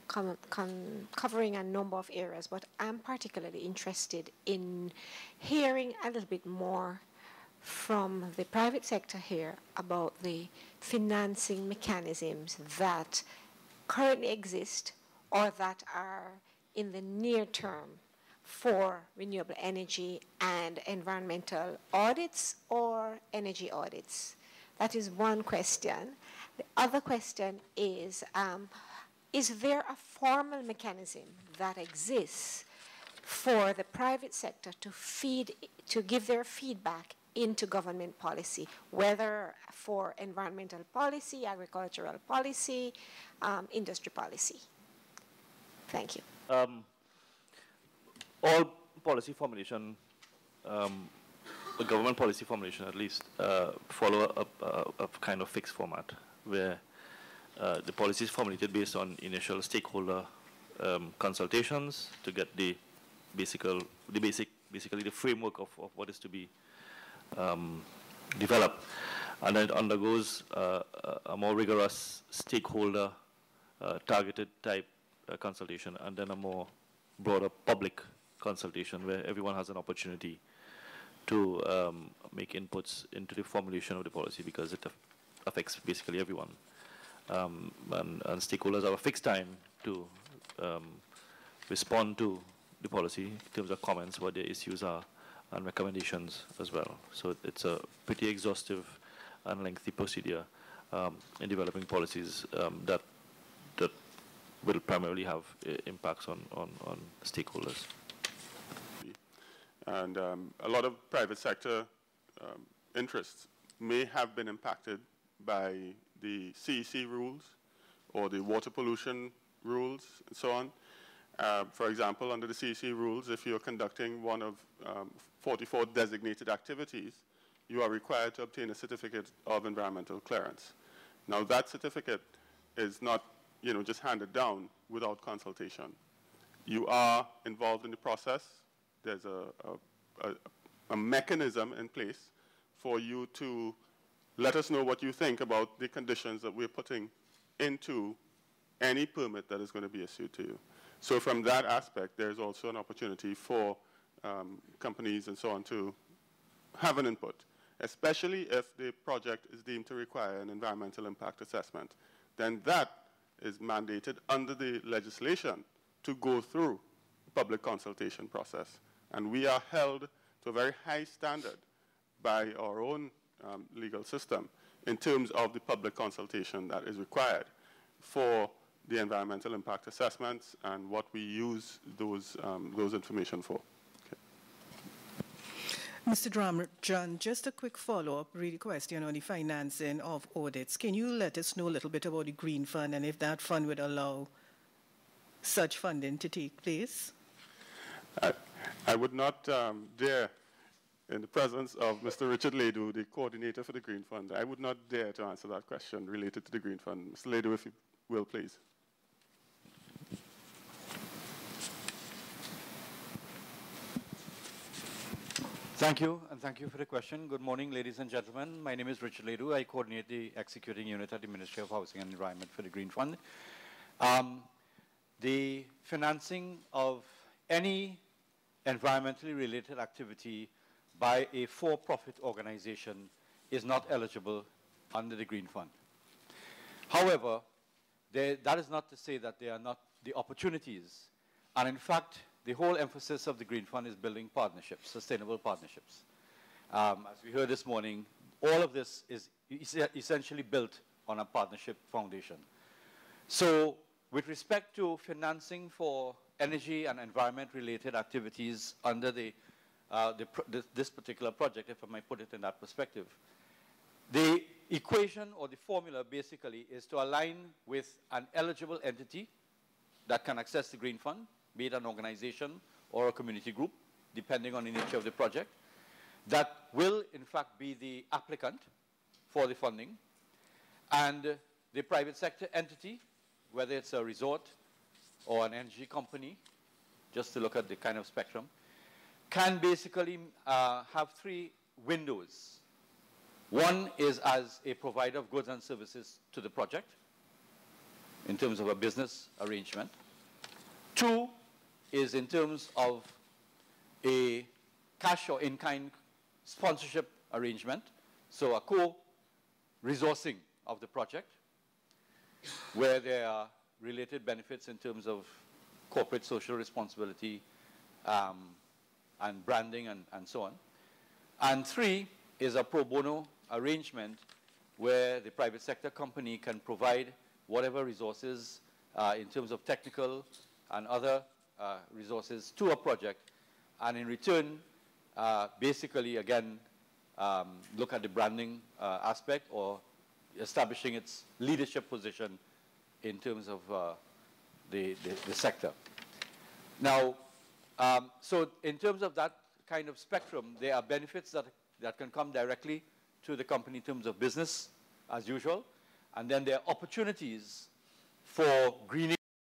covering a number of areas, but I'm particularly interested in hearing a little bit more from the private sector here about the financing mechanisms that currently exist or that are in the near term for renewable energy and environmental audits or energy audits. That is one question. The other question is there a formal mechanism that exists for the private sector to give their feedback into government policy, whether for environmental policy, agricultural policy, industry policy? Thank you. All policy formulation, the government policy formulation at least, follow a kind of fixed format where the policy is formulated based on initial stakeholder consultations to get basically the framework of what is to be developed, and then it undergoes a more rigorous stakeholder targeted type consultation, and then a more broader public consultation where everyone has an opportunity to make inputs into the formulation of the policy, because it affects basically everyone. And stakeholders have a fixed time to respond to the policy in terms of comments, what their issues are, and recommendations as well. So it's a pretty exhaustive and lengthy procedure in developing policies that will primarily have impacts on stakeholders. And a lot of private sector interests may have been impacted by the CEC rules or the water pollution rules and so on. For example, under the CEC rules, if you're conducting one of 44 designated activities, you are required to obtain a certificate of environmental clearance. Now, that certificate is not, just handed down without consultation. You are involved in the process. There's a mechanism in place for you to let us know what you think about the conditions that we're putting into any permit that is going to be issued to you. So from that aspect, there's also an opportunity for companies and so on to have an input, especially if the project is deemed to require an environmental impact assessment. Then that is mandated under the legislation to go through the public consultation process. And we are held to a very high standard by our own legal system in terms of the public consultation that is required for the environmental impact assessments and what we use those information for. Okay. Mr. Dramajan, just a quick follow-up really question on the financing of audits. Can you let us know a little bit about the Green Fund and if that fund would allow such funding to take place? I would not dare, in the presence of Mr. Richard Ledoux, the coordinator for the Green Fund, I would not dare to answer that question related to the Green Fund. Mr. Ledoux, if you will, please. Thank you, and thank you for the question. Good morning, ladies and gentlemen. My name is Richard Ledoux. I coordinate the executing unit at the Ministry of Housing and Environment for the Green Fund. The financing of any environmentally related activity by a for-profit organization is not eligible under the Green Fund. However, that is not to say that there are not the opportunities. And in fact, the whole emphasis of the Green Fund is building partnerships, sustainable partnerships. As we heard this morning, all of this is essentially built on a partnership foundation. So with respect to financing for energy and environment-related activities under this particular project, if I might put it in that perspective, the equation or the formula basically is to align with an eligible entity that can access the Green Fund, be it an organization or a community group, depending on the nature of the project, that will in fact be the applicant for the funding, and the private sector entity, whether it's a resort or an energy company, just to look at the kind of spectrum, can basically have three windows. One is as a provider of goods and services to the project. in terms of a business arrangement. 2 is in terms of a cash or in-kind sponsorship arrangement, so a co-resourcing of the project, where there are related benefits in terms of corporate social responsibility and branding and so on. And 3 is a pro bono arrangement where the private sector company can provide whatever resources in terms of technical and other resources to a project, and in return, basically, again, look at the branding aspect or establishing its leadership position in terms of the sector. Now, so in terms of that kind of spectrum, there are benefits that can come directly to the company in terms of business, as usual, and then there are opportunities for greening